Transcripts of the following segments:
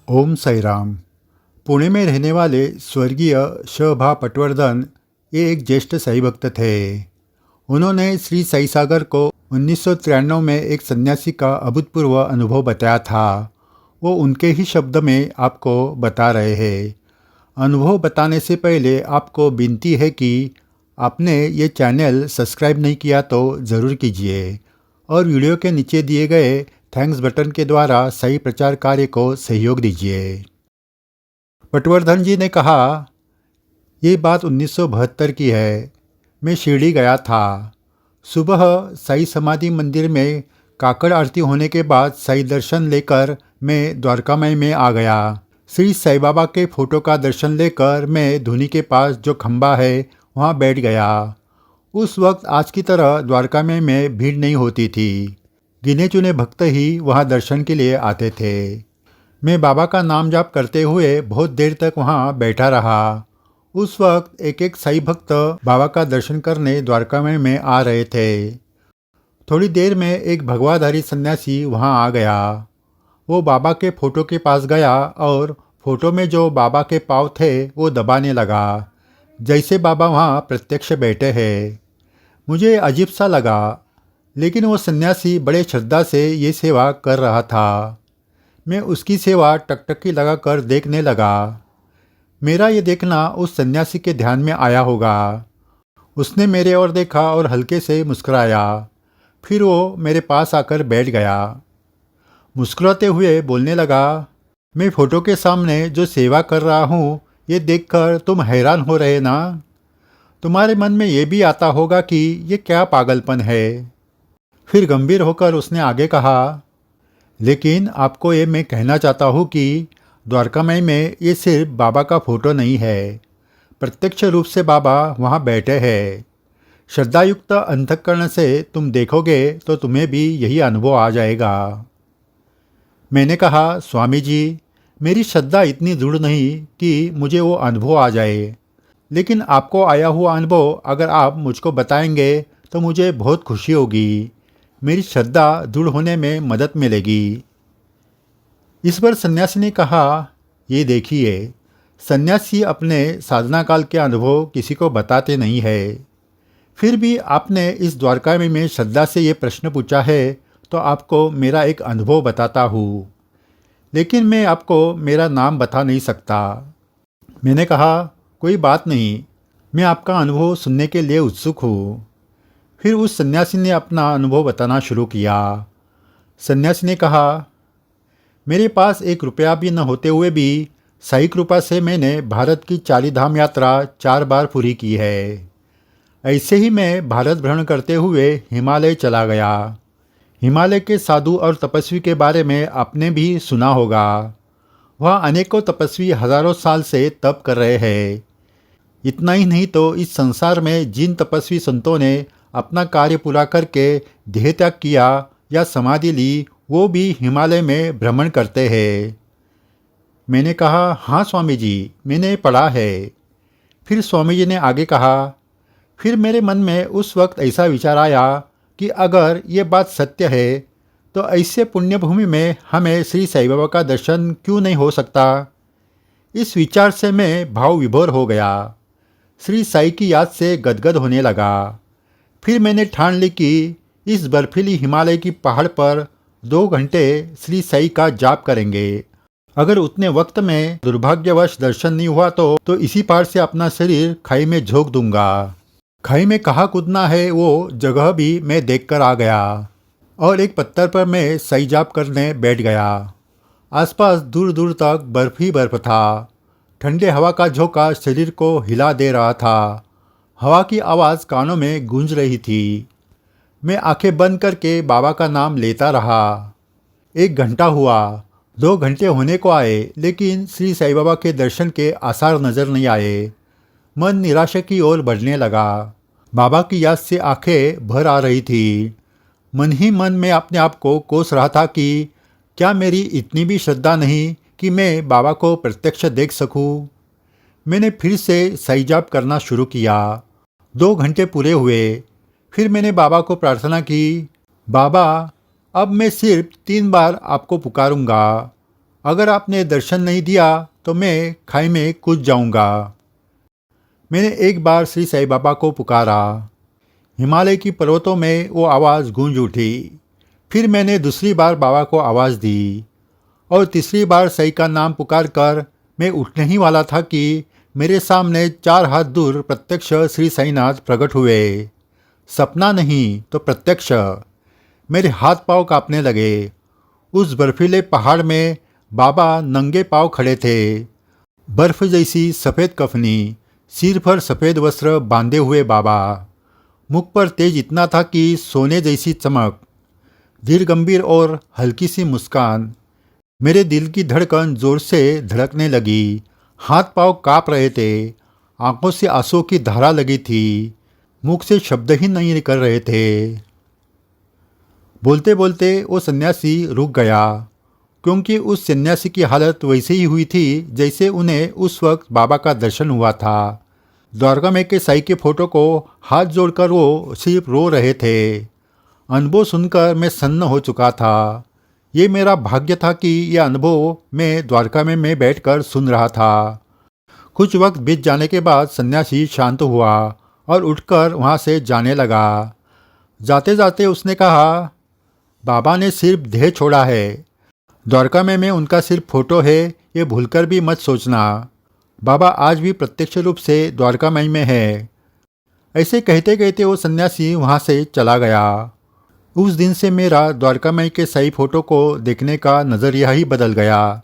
ओम साई राम। पुणे में रहने वाले स्वर्गीय श.भा. पटवर्धन ये एक ज्येष्ठ साई भक्त थे। उन्होंने श्री साई सागर को 1993 में एक सन्यासी का अभूतपूर्व अनुभव बताया था। वो उनके ही शब्द में आपको बता रहे हैं। अनुभव बताने से पहले आपको विनती है कि आपने ये चैनल सब्सक्राइब नहीं किया तो ज़रूर कीजिए और वीडियो के नीचे दिए गए थैंक्स बटन के द्वारा सही प्रचार कार्य को सहयोग दीजिए। पटवर्धन जी ने कहा, ये बात 1972 की है। मैं शिरडी गया था। सुबह साई समाधि मंदिर में काकड़ आरती होने के बाद साई दर्शन लेकर मैं द्वारकामय में आ गया। श्री साई बाबा के फोटो का दर्शन लेकर मैं धुनी के पास जो खंबा है वहाँ बैठ गया। उस वक्त आज की तरह द्वारकामय में भीड़ नहीं होती थी। गिने चुने भक्त ही वहाँ दर्शन के लिए आते थे। मैं बाबा का नाम जाप करते हुए बहुत देर तक वहाँ बैठा रहा। उस वक्त एक एक साई भक्त बाबा का दर्शन करने द्वारकामय में आ रहे थे। थोड़ी देर में एक भगवाधारी सन्यासी वहाँ आ गया। वो बाबा के फोटो के पास गया और फोटो में जो बाबा के पाँव थे वो दबाने लगा, जैसे बाबा वहाँ प्रत्यक्ष बैठे हैं। मुझे अजीब सा लगा, लेकिन वो सन्यासी बड़े श्रद्धा से ये सेवा कर रहा था। मैं उसकी सेवा टकटकी लगाकर देखने लगा। मेरा ये देखना उस सन्यासी के ध्यान में आया होगा। उसने मेरे ओर देखा और हल्के से मुस्कुराया। फिर वो मेरे पास आकर बैठ गया। मुस्कुराते हुए बोलने लगा, मैं फ़ोटो के सामने जो सेवा कर रहा हूँ ये देखकर तुम हैरान हो रहे ना। तुम्हारे मन में ये भी आता होगा कि ये क्या पागलपन है। फिर गंभीर होकर उसने आगे कहा, लेकिन आपको ये मैं कहना चाहता हूँ कि द्वारकामय में ये सिर्फ बाबा का फोटो नहीं है, प्रत्यक्ष रूप से बाबा वहाँ बैठे हैं। श्रद्धायुक्त अंतःकरण से तुम देखोगे तो तुम्हें भी यही अनुभव आ जाएगा। मैंने कहा, स्वामी जी, मेरी श्रद्धा इतनी दृढ़ नहीं कि मुझे वो अनुभव आ जाए, लेकिन आपको आया हुआ अनुभव अगर आप मुझको बताएंगे तो मुझे बहुत खुशी होगी। मेरी श्रद्धा दृढ़ होने में मदद मिलेगी। इस पर सन्यासी ने कहा, ये देखिए, सन्यासी अपने साधना काल के अनुभव किसी को बताते नहीं है। फिर भी आपने इस द्वारका में श्रद्धा से ये प्रश्न पूछा है तो आपको मेरा एक अनुभव बताता हूँ, लेकिन मैं आपको मेरा नाम बता नहीं सकता। मैंने कहा, कोई बात नहीं, मैं आपका अनुभव सुनने के लिए उत्सुक हूँ। फिर उस सन्यासी ने अपना अनुभव बताना शुरू किया। सन्यासी ने कहा, मेरे पास 1 रुपया भी न होते हुए भी साई कृपा से मैंने भारत की 40 धाम यात्रा 4 बार पूरी की है। ऐसे ही मैं भारत भ्रमण करते हुए हिमालय चला गया। हिमालय के साधु और तपस्वी के बारे में आपने भी सुना होगा। वहाँ अनेकों तपस्वी हजारों साल से तप कर रहे हैं। इतना ही नहीं तो इस संसार में जिन तपस्वी संतों ने अपना कार्य पूरा करके देह त्याग किया या समाधि ली, वो भी हिमालय में भ्रमण करते हैं। मैंने कहा, हाँ स्वामी जी, मैंने पढ़ा है। फिर स्वामी जी ने आगे कहा, फिर मेरे मन में उस वक्त ऐसा विचार आया कि अगर ये बात सत्य है तो ऐसे पुण्यभूमि में हमें श्री साई बाबा का दर्शन क्यों नहीं हो सकता। इस विचार से मैं भाव विभोर हो गया। श्री साई की याद से गदगद होने लगा। फिर मैंने ठान ली कि इस बर्फीली हिमालय की पहाड़ पर 2 घंटे श्री साई का जाप करेंगे। अगर उतने वक्त में दुर्भाग्यवश दर्शन नहीं हुआ तो इसी पहाड़ से अपना शरीर खाई में झोंक दूंगा। खाई में कहाँ कूदना है वो जगह भी मैं देखकर आ गया और एक पत्थर पर मैं साई जाप करने बैठ गया। आसपास दूर दूर तक बर्फ ही बर्फ था। ठंडे हवा का झोंका शरीर को हिला दे रहा था। हवा की आवाज़ कानों में गूंज रही थी। मैं आंखें बंद करके बाबा का नाम लेता रहा। 1 घंटा हुआ, 2 घंटे होने को आए, लेकिन श्री साई बाबा के दर्शन के आसार नज़र नहीं आए। मन निराशा की ओर बढ़ने लगा। बाबा की याद से आंखें भर आ रही थी। मन ही मन में अपने आप को कोस रहा था कि क्या मेरी इतनी भी श्रद्धा नहीं कि मैं बाबा को प्रत्यक्ष देख सकूं। मैंने फिर से साई जाप करना शुरू किया। 2 घंटे पूरे हुए। फिर मैंने बाबा को प्रार्थना की, बाबा, अब मैं सिर्फ 3 बार आपको पुकारूंगा। अगर आपने दर्शन नहीं दिया तो मैं खाई में कूद जाऊंगा। मैंने एक बार श्री साईं बाबा को पुकारा। हिमालय की पर्वतों में वो आवाज़ गूंज उठी। फिर मैंने दूसरी बार बाबा को आवाज़ दी और तीसरी बार साईं का नाम पुकार कर मैं उठने ही वाला था कि मेरे सामने 4 हाथ दूर प्रत्यक्ष श्री साईनाथ प्रकट हुए। सपना नहीं तो प्रत्यक्ष। मेरे हाथ पांव कांपने लगे। उस बर्फीले पहाड़ में बाबा नंगे पांव खड़े थे। बर्फ जैसी सफ़ेद कफनी, सिर पर सफ़ेद वस्त्र बांधे हुए बाबा। मुख पर तेज इतना था कि सोने जैसी चमक, धीर गंभीर और हल्की सी मुस्कान। मेरे दिल की धड़कन जोर से धड़कने लगी। हाथ पांव काँप रहे थे। आंखों से आंसुओं की धारा लगी थी। मुख से शब्द ही नहीं निकल रहे थे। बोलते बोलते वो सन्यासी रुक गया, क्योंकि उस सन्यासी की हालत वैसे ही हुई थी जैसे उन्हें उस वक्त बाबा का दर्शन हुआ था। द्वारका में के साईं के फोटो को हाथ जोड़कर वो सिर्फ रो रहे थे। अनुभव सुनकर मैं सन्न हो चुका था। ये मेरा भाग्य था कि यह अनुभव मैं द्वारका में मैं बैठकर सुन रहा था। कुछ वक्त बीत जाने के बाद सन्यासी शांत हुआ और उठकर वहाँ से जाने लगा। जाते जाते उसने कहा, बाबा ने सिर्फ देह छोड़ा है। द्वारका में मैं उनका सिर्फ फोटो है, ये भूलकर भी मत सोचना। बाबा आज भी प्रत्यक्ष रूप से द्वारका में है। ऐसे कहते कहते वो सन्यासी वहाँ से चला गया। उस दिन से मेरा द्वारका माई के साईं फोटो को देखने का नज़रिया ही बदल गया।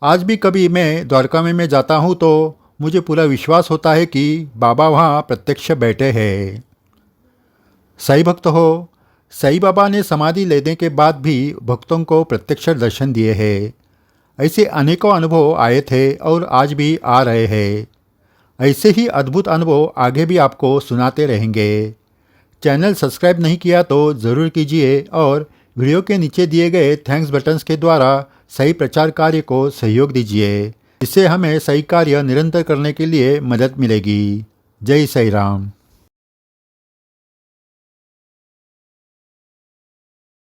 आज भी कभी मैं द्वारका में जाता हूँ तो मुझे पूरा विश्वास होता है कि बाबा वहाँ प्रत्यक्ष बैठे हैं। साईं भक्त हो, साईं बाबा ने समाधि लेने के बाद भी भक्तों को प्रत्यक्ष दर्शन दिए हैं। ऐसे अनेकों अनुभव आए थे और आज भी आ रहे हैं। ऐसे ही अद्भुत अनुभव आगे भी आपको सुनाते रहेंगे। चैनल सब्सक्राइब नहीं किया तो ज़रूर कीजिए और वीडियो के नीचे दिए गए थैंक्स बटन्स के द्वारा सही प्रचार कार्य को सहयोग दीजिए। इससे हमें सही कार्य निरंतर करने के लिए मदद मिलेगी। जय साईं राम।